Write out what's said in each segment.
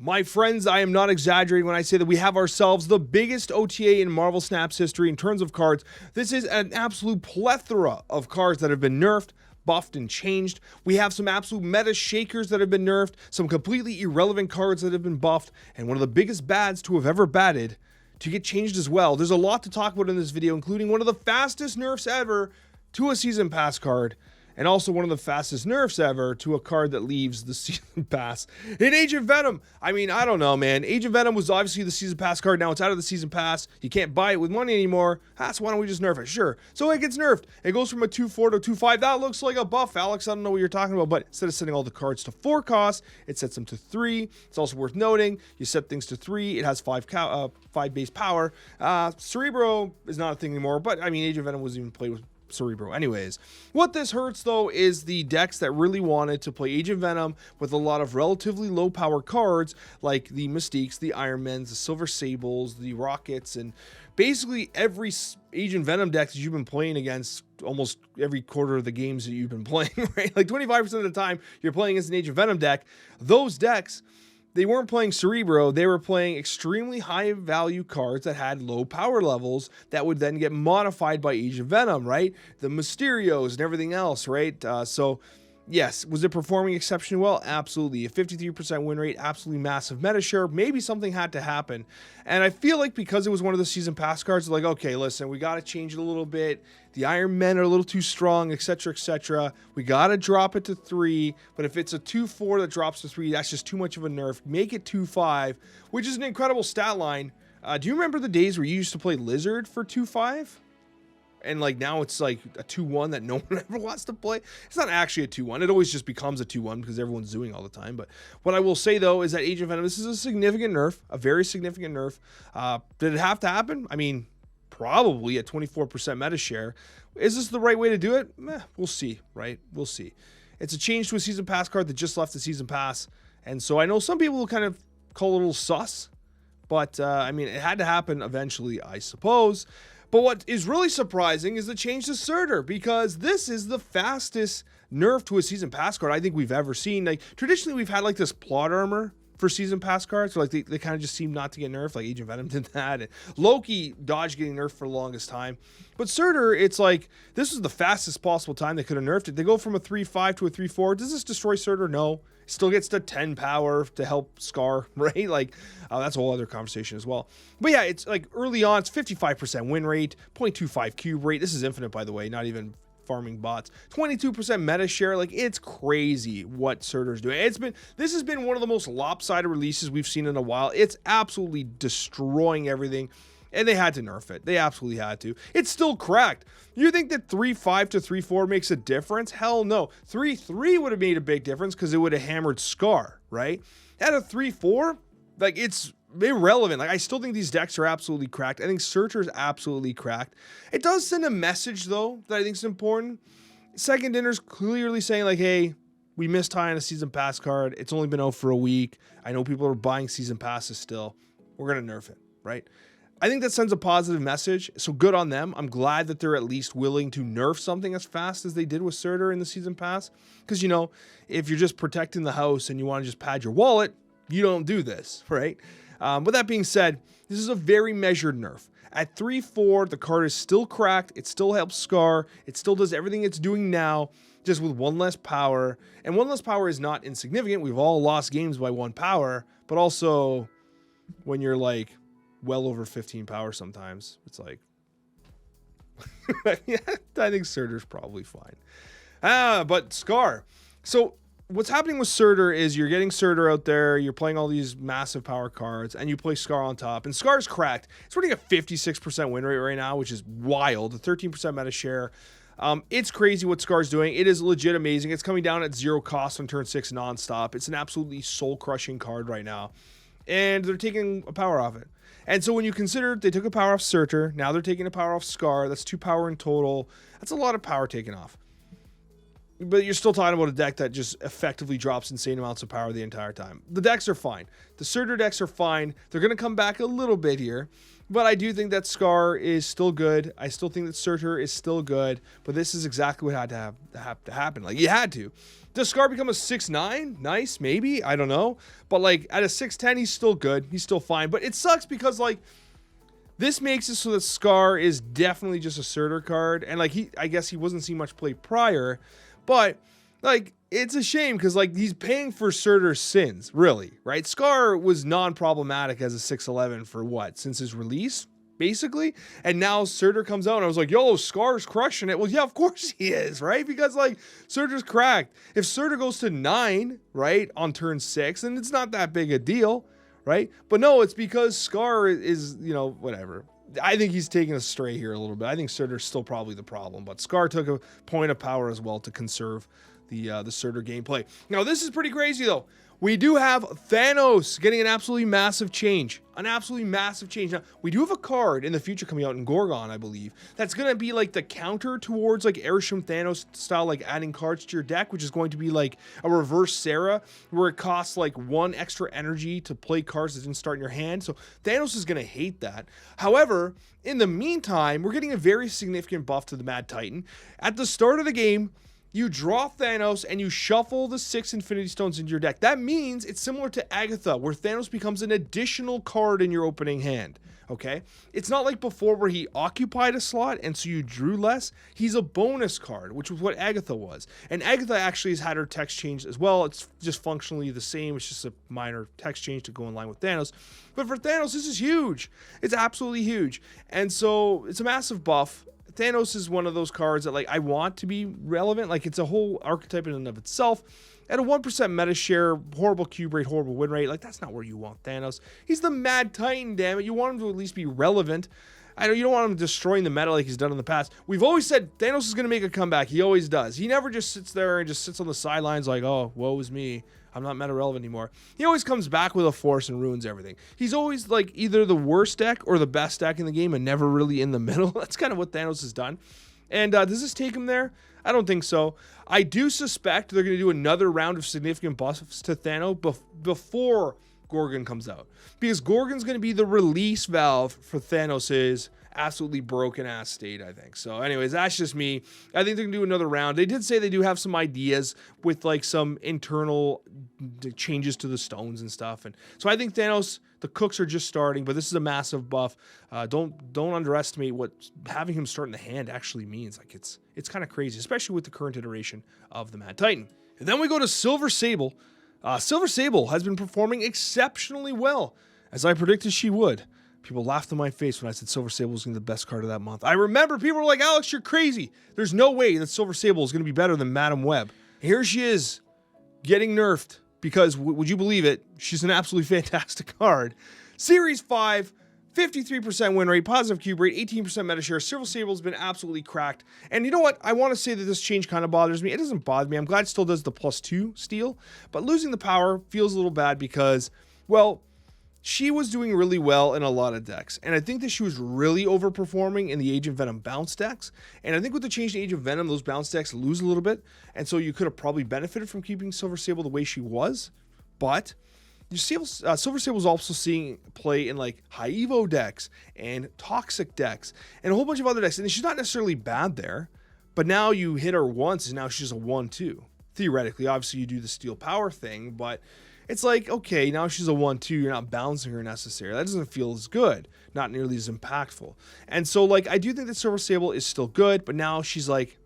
My friends, I am not exaggerating when I say that we have ourselves the biggest OTA in Marvel Snap's history in terms of cards. This is an absolute plethora of cards that have been nerfed, buffed, and changed. We have some absolute meta shakers that have been nerfed, some completely irrelevant cards that have been buffed, and one of the biggest bads to have ever batted to get changed as well. There's a lot to talk about in this video, including one of the fastest nerfs ever to a season pass card, and also one of the fastest nerfs ever to a card that leaves the season pass in Agent Venom. I mean, I don't know, man. Agent Venom was obviously the season pass card. Now it's out of the season pass. You can't buy it with money anymore. So why don't we just nerf it? Sure. So it gets nerfed. It goes from a 2-4 to a 2-5. That looks like a buff, Alex. I don't know what you're talking about, but instead of setting all the cards to 4 costs, it sets them to 3. It's also worth noting, you set things to 3. It has 5 base power. Cerebro is not a thing anymore, but I mean, Agent Venom was even played with Cerebro. Anyways, what this hurts though is the decks that really wanted to play Agent Venom with a lot of relatively low power cards like the Mystiques, the Ironmans, the Silver Sables, the Rockets, and basically every Agent Venom deck that you've been playing against almost every quarter of the games that you've been playing, right? Like 25% of the time you're playing against an Agent Venom deck. Those decks, they weren't playing Cerebro, they were playing extremely high value cards that had low power levels that would then get modified by Agent Venom, right? The Mysterios and everything else, right? So yes, was it performing exceptionally well? Absolutely. A 53% win rate, absolutely massive meta share. Maybe something had to happen. And I feel like because it was one of the season pass cards, like, okay, listen, we got to change it a little bit. The Iron Men are a little too strong, etc., etc. We got to drop it to 3. But if it's a 2-4 that drops to 3, that's just too much of a nerf. Make it 2-5, which is an incredible stat line. Do you remember the days where you used to play Lizard for 2-5? And like now it's like a 2-1 that no one ever wants to play. It's not actually a 2-1. It always just becomes a 2-1 because everyone's doing it all the time. But what I will say though is that Agent Venom, this is a significant nerf, a very significant nerf. Did it have to happen? I mean, probably at 24% meta share. Is this the right way to do it? We'll see, right? We'll see. It's a change to a season pass card that just left the season pass. And so I know some people will kind of call it a little sus, but I mean, it had to happen eventually, I suppose. But what is really surprising is the change to Surtur, because this is the fastest nerf to a season pass card I think we've ever seen. Like traditionally we've had like this plot armor for season pass cards, so like they kind of just seem not to get nerfed. Like Agent Venom did that, and Loki dodged getting nerfed for the longest time. But Surtur, it's like this was the fastest possible time they could have nerfed it. They go from a 3-5 to a 3-4. Does this destroy Surtur? No. Still gets to 10 power to help Skaar, right? Like that's a whole other conversation as well. But yeah, it's like early on, it's 55% win rate, 0.25 cube rate. This is infinite, by the way, not even farming bots. 22% meta share. Like it's crazy what Surtur's doing. This has been one of the most lopsided releases we've seen in a while. It's absolutely destroying everything. And they had to nerf it. They absolutely had to. It's still cracked. You think that 3-5 to 3-4 makes a difference? Hell no. 3-3 would have made a big difference because it would have hammered Skaar, right? At a 3-4, like it's irrelevant. Like I still think these decks are absolutely cracked. I think Surtur's absolutely cracked. It does send a message though that I think is important. Second Dinner's clearly saying like, hey, we missed high on a season pass card. It's only been out for a week. I know people are buying season passes still. We're going to nerf it, right? I think that sends a positive message, so good on them. I'm glad that they're at least willing to nerf something as fast as they did with Surtur in the season pass. Because, you know, if you're just protecting the house and you want to just pad your wallet, you don't do this, right? With that being said, this is a very measured nerf. At 3-4, the card is still cracked. It still helps Skaar. It still does everything it's doing now, just with 1 less power. And 1 less power is not insignificant. We've all lost games by 1 power, but also when you're like well over 15 power sometimes, it's like, yeah, I think Surtur's probably fine. But Skaar. So what's happening with Surtur is you're getting Surtur out there, you're playing all these massive power cards, and you play Skaar on top. And Skaar's cracked. It's running a 56% win rate right now, which is wild. A 13% meta share. It's crazy what Skaar's doing. It is legit amazing. It's coming down at 0 cost on turn 6 nonstop. It's an absolutely soul-crushing card right now. And they're taking a power off it. And so when you consider they took a power off Surtur, now they're taking a power off Skaar. That's 2 power in total. That's a lot of power taken off. But you're still talking about a deck that just effectively drops insane amounts of power the entire time. The decks are fine. The Surtur decks are fine. They're going to come back a little bit here. But I do think that Skaar is still good. I still think that Surtur is still good. But this is exactly what had to happen. Like, you had to. Does Skaar become a 6'9"? Nice, maybe. I don't know. But like at a 6'10", he's still good. He's still fine. But it sucks because like this makes it so that Skaar is definitely just a Surtur card. And like I guess he wasn't seeing much play prior. But like it's a shame because like he's paying for Surtur's sins, really, right? Skaar was non-problematic as a 6'11" for what? Since his release? Basically, and now Surtur comes out and I was like, yo, Skaar's crushing it. Well, yeah, of course he is, right? Because like Surtur's cracked. If Surtur goes to 9, right, on turn 6, then it's not that big a deal, right? But no, it's because Skaar is, you know, whatever. I think he's taking us stray here a little bit. I think Surtur's still probably the problem, but Skaar took a point of power as well to conserve the Surtur gameplay. Now, this is pretty crazy though. We do have Thanos getting an absolutely massive change. An absolutely massive change. Now, we do have a card in the future coming out in Gorgon, I believe, that's going to be like the counter towards like Airsham Thanos style, like adding cards to your deck, which is going to be like a reverse Sarah, where it costs like 1 extra energy to play cards that didn't start in your hand. So Thanos is going to hate that. However, in the meantime, we're getting a very significant buff to the Mad Titan. At the start of the game, you draw Thanos and you shuffle the 6 Infinity Stones into your deck. That means it's similar to Agatha, where Thanos becomes an additional card in your opening hand, okay? It's not like before where he occupied a slot and so you drew less. He's a bonus card, which was what Agatha was. And Agatha actually has had her text changed as well. It's just functionally the same. It's just a minor text change to go in line with Thanos. But for Thanos, this is huge. It's absolutely huge. And so it's a massive buff. Thanos is one of those cards that like I want to be relevant. Like it's a whole archetype in and of itself. At a 1% meta share, horrible cube rate, horrible win rate. Like that's not where you want Thanos. He's the Mad Titan, damn it. You want him to at least be relevant. I know you don't want him destroying the meta like he's done in the past. We've always said Thanos is going to make a comeback. He always does. He never just sits there and just sits on the sidelines like, oh, woe is me. I'm not meta relevant anymore. He always comes back with a force and ruins everything. He's always like either the worst deck or the best deck in the game and never really in the middle. That's kind of what Thanos has done. And does this take him there? I don't think so. I do suspect they're going to do another round of significant buffs to Thanos before Gorgon comes out. Because Gorgon's going to be the release valve for Thanos' absolutely broken ass state, I think. So anyways, that's just me. I think they're gonna do another round. They did say they do have some ideas with like some internal changes to the stones and stuff. And so I think Thanos, the cooks are just starting, but this is a massive buff. Don't underestimate what having him start in the hand actually means. Like it's kind of crazy, especially with the current iteration of the Mad Titan. And then we go to Silver Sable. Silver Sable has been performing exceptionally well, as I predicted she would. People laughed in my face when I said Silver Sable was going to be the best card of that month. I remember people were like, Alex, you're crazy. There's no way that Silver Sable is going to be better than Madam Web. Here she is, getting nerfed, because, would you believe it, she's an absolutely fantastic card. Series 5, 53% win rate, positive cube rate, 18% meta share. Silver Sable's been absolutely cracked. And you know what? I want to say that this change kind of bothers me. It doesn't bother me. I'm glad it still does the +2 steal. But losing the power feels a little bad because, well, she was doing really well in a lot of decks. And I think that she was really overperforming in the Age of Venom bounce decks. And I think with the change to Age of Venom, those bounce decks lose a little bit. And so you could have probably benefited from keeping Silver Sable the way she was. But you see, Silver Sable was also seeing play in like high Evo decks and toxic decks and a whole bunch of other decks. And she's not necessarily bad there. But now you hit her once and now she's a 1-2. Theoretically, obviously you do the steal power thing, but it's like, okay, now she's a 1-2, you're not bouncing her necessarily. That doesn't feel as good, not nearly as impactful. And so, like, I do think that Silver Sable is still good, but now she's like,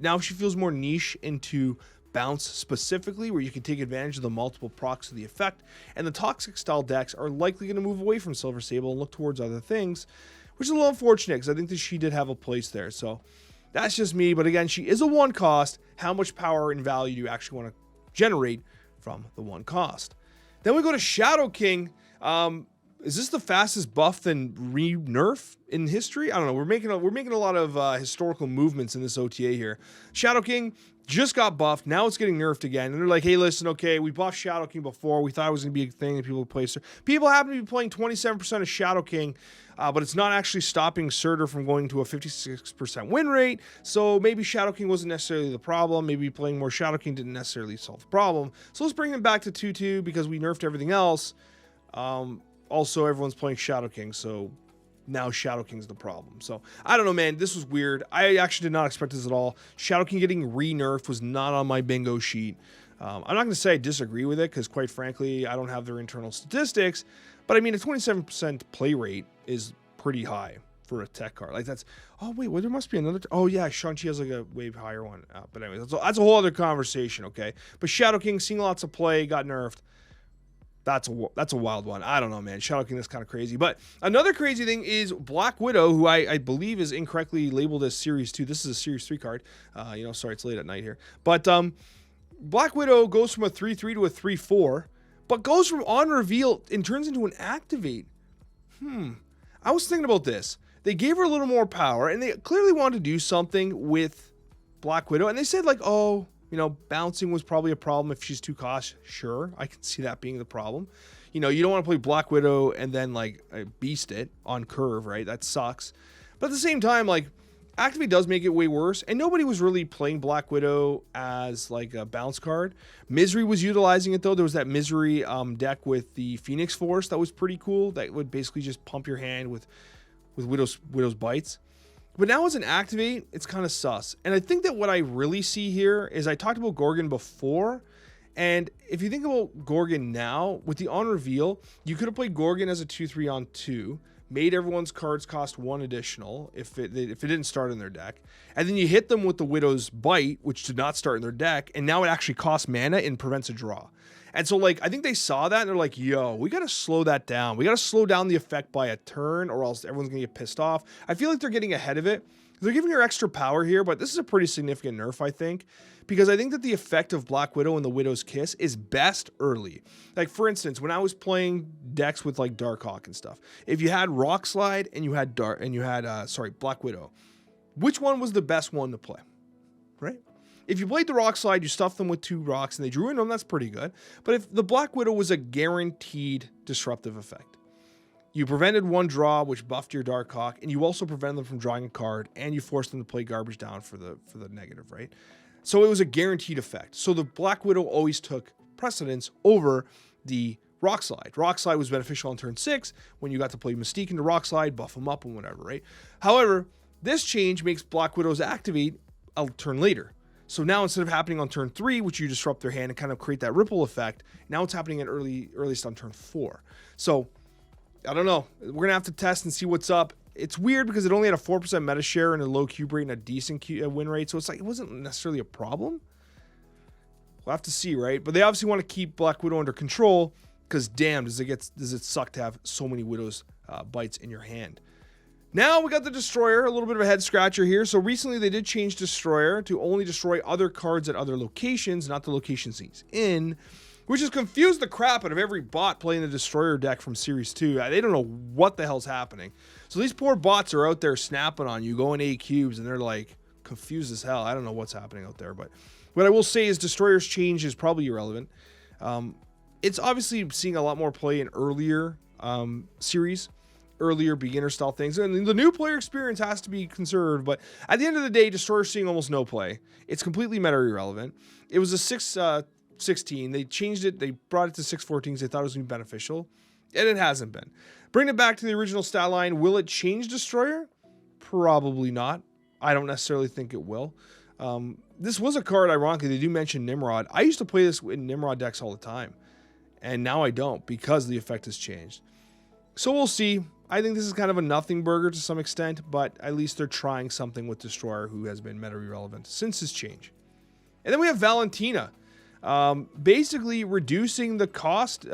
now she feels more niche into bounce specifically, where you can take advantage of the multiple procs of the effect. And the toxic style decks are likely going to move away from Silver Sable and look towards other things, which is a little unfortunate because I think that she did have a place there. So that's just me. But again, she is a 1 cost. How much power and value do you actually want to generate from the 1 cost? Then we go to Shadow King. Is this the fastest buff than re-nerf in history? I don't know. We're making a lot of historical movements in this OTA here. Shadow King just got buffed. Now it's getting nerfed again. And they're like, hey, listen, okay, we buffed Shadow King before. We thought it was going to be a thing that people would play. People happen to be playing 27% of Shadow King, but it's not actually stopping Surtur from going to a 56% win rate. So maybe Shadow King wasn't necessarily the problem. Maybe playing more Shadow King didn't necessarily solve the problem. So let's bring him back to 2-2 because we nerfed everything else. Also, everyone's playing Shadow King, so now Shadow King's the problem. So I don't know, man. This was weird. I actually did not expect this at all. Shadow King getting re-nerfed was not on my bingo sheet. I'm not going to say I disagree with it because, quite frankly, I don't have their internal statistics. But I mean, a 27% play rate is pretty high for a tech card. Like that's, oh wait, well there must be another. Oh yeah, Shang-Chi has like a way higher one. But anyway, that's a whole other conversation. Okay, but Shadow King seeing lots of play, got nerfed. That's a wild one. I don't know, man. Shadow King is kind of crazy. But another crazy thing is Black Widow, who I believe is incorrectly labeled as Series 2. This is a Series 3 card. Sorry, it's late at night here. But Black Widow goes from a 3/3 to a 3/4, but goes from on reveal and turns into an activate. I was thinking about this. They gave her a little more power, and they clearly wanted to do something with Black Widow. And they said, like, oh, bouncing was probably a problem if she's too cautious. Sure, I can see that being the problem. You don't want to play Black Widow and then, like, beast it on curve, right? That sucks. But at the same time, like, Activate does make it way worse. And nobody was really playing Black Widow as, like, a bounce card. Misery was utilizing it, though. There was that Misery deck with the Phoenix Force that was pretty cool. That would basically just pump your hand with Widow's Bites. But now as an activate, it's kind of sus. And I think that what I really see here is I talked about Gorgon before. And if you think about Gorgon now, with the on reveal, you could have played Gorgon as a 2/3 on 2, made everyone's cards cost 1 additional if it didn't start in their deck. And then you hit them with the Widow's Bite, which did not start in their deck. And now it actually costs mana and prevents a draw. And so, like, I think they saw that and they're like, yo, we got to slow that down. We got to slow down the effect by a turn or else everyone's going to get pissed off. I feel like they're getting ahead of it. They're giving her extra power here, but this is a pretty significant nerf, I think, because I think that the effect of Black Widow and the Widow's Kiss is best early. Like, for instance, when I was playing decks with, like, Darkhawk and stuff, if you had Rock Slide and you had Black Widow, which one was the best one to play, right? If you played the Rock Slide, you stuffed them with 2 rocks and they drew in them, that's pretty good. But if the Black Widow was a guaranteed disruptive effect, you prevented 1 draw, which buffed your Darkhawk, and you also prevented them from drawing a card, and you forced them to play garbage down for the negative, right? So it was a guaranteed effect. So the Black Widow always took precedence over the Rock Slide. Rock Slide was beneficial on turn 6 when you got to play Mystique into Rock Slide, buff them up and whatever, right? However, this change makes Black Widow's activate a turn later. So now instead of happening on turn 3, which you disrupt their hand and kind of create that ripple effect, now it's happening at earliest on turn 4. So I don't know. We're going to have to test and see what's up. It's weird because it only had a 4% meta share and a low cube rate and a decent win rate. So it's like, it wasn't necessarily a problem. We'll have to see, right? But they obviously want to keep Black Widow under control because damn, does it suck to have so many Widow's Bites in your hand. Now we got the Destroyer, a little bit of a head scratcher here. So recently they did change Destroyer to only destroy other cards at other locations, not the locations he's in, which has confused the crap out of every bot playing the Destroyer deck from Series 2. They don't know what the hell's happening. So these poor bots are out there snapping on you, going 8 cubes, and they're like confused as hell. I don't know what's happening out there, but what I will say is Destroyer's change is probably irrelevant. It's obviously seeing a lot more play in earlier series, earlier beginner style things, and the new player experience has to be conserved. But at the end of the day, Destroyer's seeing almost no play. It's completely meta irrelevant. It was a 6/16. They changed it. They brought it to 6/14 because they thought it was going to be beneficial, and it hasn't been. Bring it back to the original stat line. Will it change Destroyer? Probably not. I don't necessarily think it will. This was a card, ironically, they do mention Nimrod. I used to play this in Nimrod decks all the time, and now I don't because the effect has changed. So we'll see. I think this is kind of a nothing burger to some extent, but at least they're trying something with Destroyer, who has been meta irrelevant since his change. And then we have Valentina, basically reducing the cost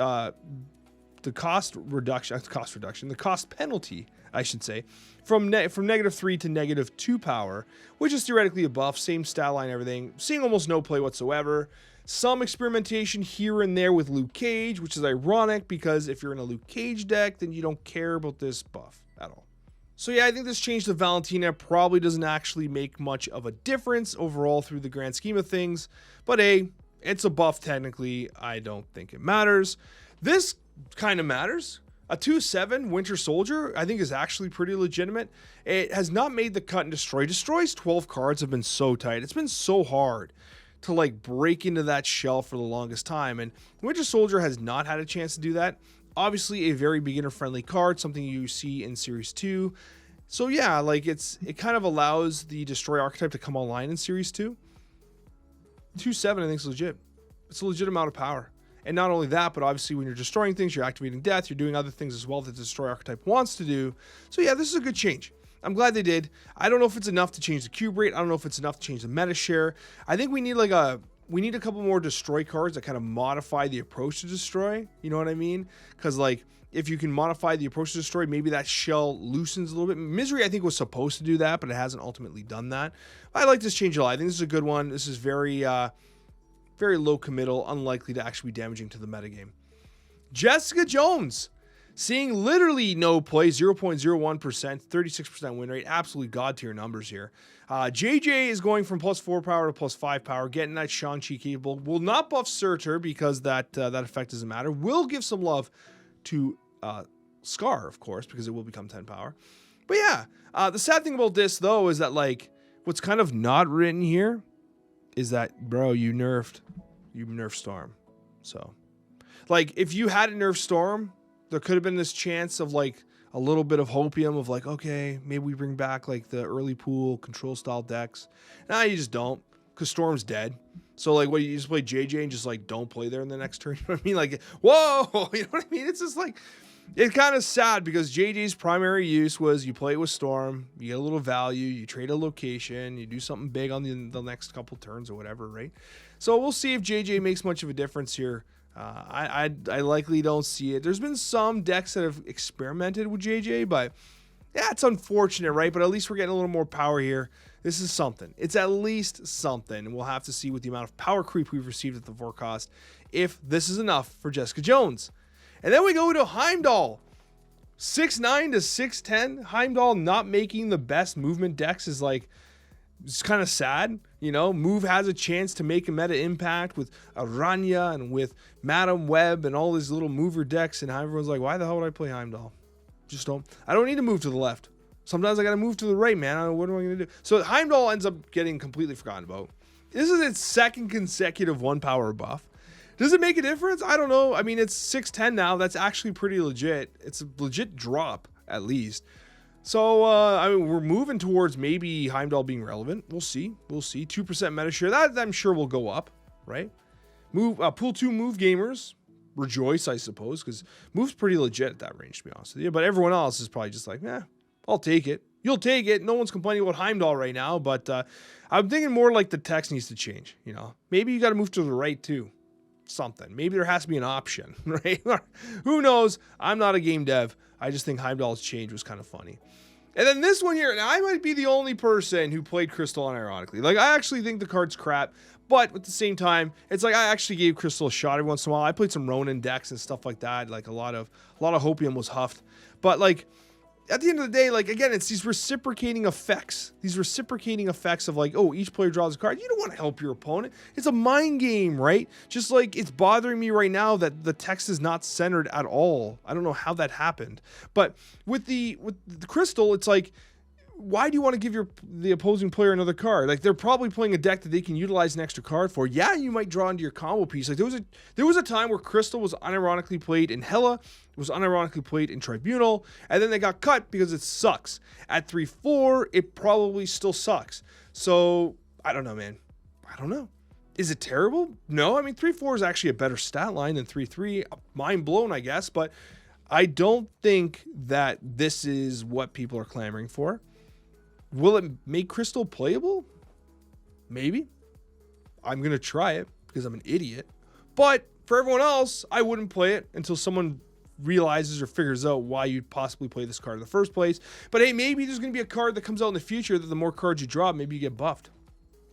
penalty, I should say, from -3 to -2 power, which is theoretically a buff, same stat line, everything, seeing almost no play whatsoever. Some experimentation here and there with Luke Cage, which is ironic because if you're in a Luke Cage deck, then you don't care about this buff at all. So yeah, I think this change to Valentina probably doesn't actually make much of a difference overall through the grand scheme of things, but hey, it's a buff technically. I don't think it matters. This kind of matters. A 2/7 Winter Soldier, I think, is actually pretty legitimate. It has not made the cut in Destroy. Destroy's 12 cards have been so tight. It's been so hard to like break into that shell for the longest time, and Winter Soldier has not had a chance to do that. Obviously a very beginner friendly card, something you see in Series 2. So yeah, like it kind of allows the Destroy archetype to come online in Series 2. 2/7 I think is legit. It's a legit amount of power. And not only that, but obviously when you're destroying things, you're activating death, you're doing other things as well that the Destroy archetype wants to do. So yeah, this is a good change. I'm glad they did. I don't know if it's enough to change the cube rate. I don't know if it's enough to change the meta share. I think we need a couple more Destroy cards that kind of modify the approach to Destroy. You know what I mean? Because like if you can modify the approach to Destroy, maybe that shell loosens a little bit. Misery I think was supposed to do that, but it hasn't ultimately done that. I like this change a lot. I think this is a good one. This is very low committal, unlikely to actually be damaging to the metagame. Jessica Jones, seeing literally no play, 0.01%, 36% win rate, absolutely god tier numbers here. JJ is going from +4 power to +5 power, getting that Shang-Chi capable. Will not buff Surtur because that effect doesn't matter. Will give some love to Skaar, of course, because it will become 10 power. But yeah, the sad thing about this, though, is that, like, what's kind of not written here is that, bro, you nerfed Storm. So, like, if you had a nerf Storm, there could have been this chance of, like, a little bit of hopium of, like, okay, maybe we bring back, like, the early pool control-style decks. Nah, you just don't, because Storm's dead. So, like, what, you just play JJ and just, like, don't play there in the next turn? You know what I mean? Like, whoa! You know what I mean? It's just, like, it's kind of sad because JJ's primary use was you play it with Storm, you get a little value, you trade a location, you do something big on the next couple turns or whatever, right? So we'll see if JJ makes much of a difference here. I likely don't see it. There's been some decks that have experimented with JJ, but yeah, it's unfortunate, right? But at least we're getting a little more power here. This is something. It's at least something. And we'll have to see with the amount of power creep we've received at the 4 cost if this is enough for Jessica Jones. And then we go to Heimdall. 6'9 to 6'10. Heimdall not making the best movement decks is like, it's kind of sad. You know, Move has a chance to make a meta impact with Aranya and with Madam Web and all these little mover decks. And everyone's like, why the hell would I play Heimdall? I don't need to move to the left. Sometimes I got to move to the right, man. I don't know, what am I going to do? So Heimdall ends up getting completely forgotten about. This is its second consecutive 1 power buff. Does it make a difference? I don't know. I mean, it's 6'10 now. That's actually pretty legit. It's a legit drop, at least. So, I mean, we're moving towards maybe Heimdall being relevant. We'll see. We'll see. 2% meta share. That I'm sure will go up, right? Pool 2 move gamers. Rejoice, I suppose, because Move's pretty legit at that range, to be honest with you. But everyone else is probably just like, I'll take it. You'll take it. No one's complaining about Heimdall right now, but I'm thinking more like the text needs to change, you know? Maybe you got to move to the right, too. Something. Maybe there has to be an option, right? Who knows? I'm not a game dev. I just think Heimdall's change was kind of funny. And then this one here, now I might be the only person who played Crystal unironically. Like, I actually think the card's crap, but at the same time, it's like I actually gave Crystal a shot every once in a while. I played some Ronin decks and stuff like that. Like a lot of hopium was huffed. But like, at the end of the day, like, again, it's these reciprocating effects. These reciprocating effects of like, oh, each player draws a card. You don't want to help your opponent. It's a mind game, right? Just like it's bothering me right now that the text is not centered at all. I don't know how that happened. But with the Crystal, it's like, why do you want to give the opposing player another card? Like, they're probably playing a deck that they can utilize an extra card for. Yeah, you might draw into your combo piece. Like, there was a time where Crystal was unironically played in Hela, was unironically played in Tribunal, and then they got cut because it sucks. At 3-4, it probably still sucks. So, I don't know, man. I don't know. Is it terrible? No, I mean, 3-4 is actually a better stat line than 3-3. Mind blown, I guess, but I don't think that this is what people are clamoring for. Will it make Crystal playable? Maybe. I'm going to try it because I'm an idiot. But for everyone else, I wouldn't play it until someone realizes or figures out why you'd possibly play this card in the first place. But hey, maybe there's going to be a card that comes out in the future that the more cards you draw, maybe you get buffed.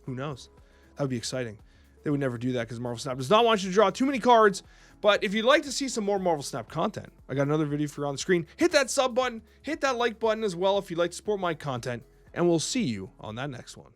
Who knows? That would be exciting. They would never do that because Marvel Snap does not want you to draw too many cards. But if you'd like to see some more Marvel Snap content, I got another video for you on the screen. Hit that sub button. Hit that like button as well if you'd like to support my content. And we'll see you on that next one.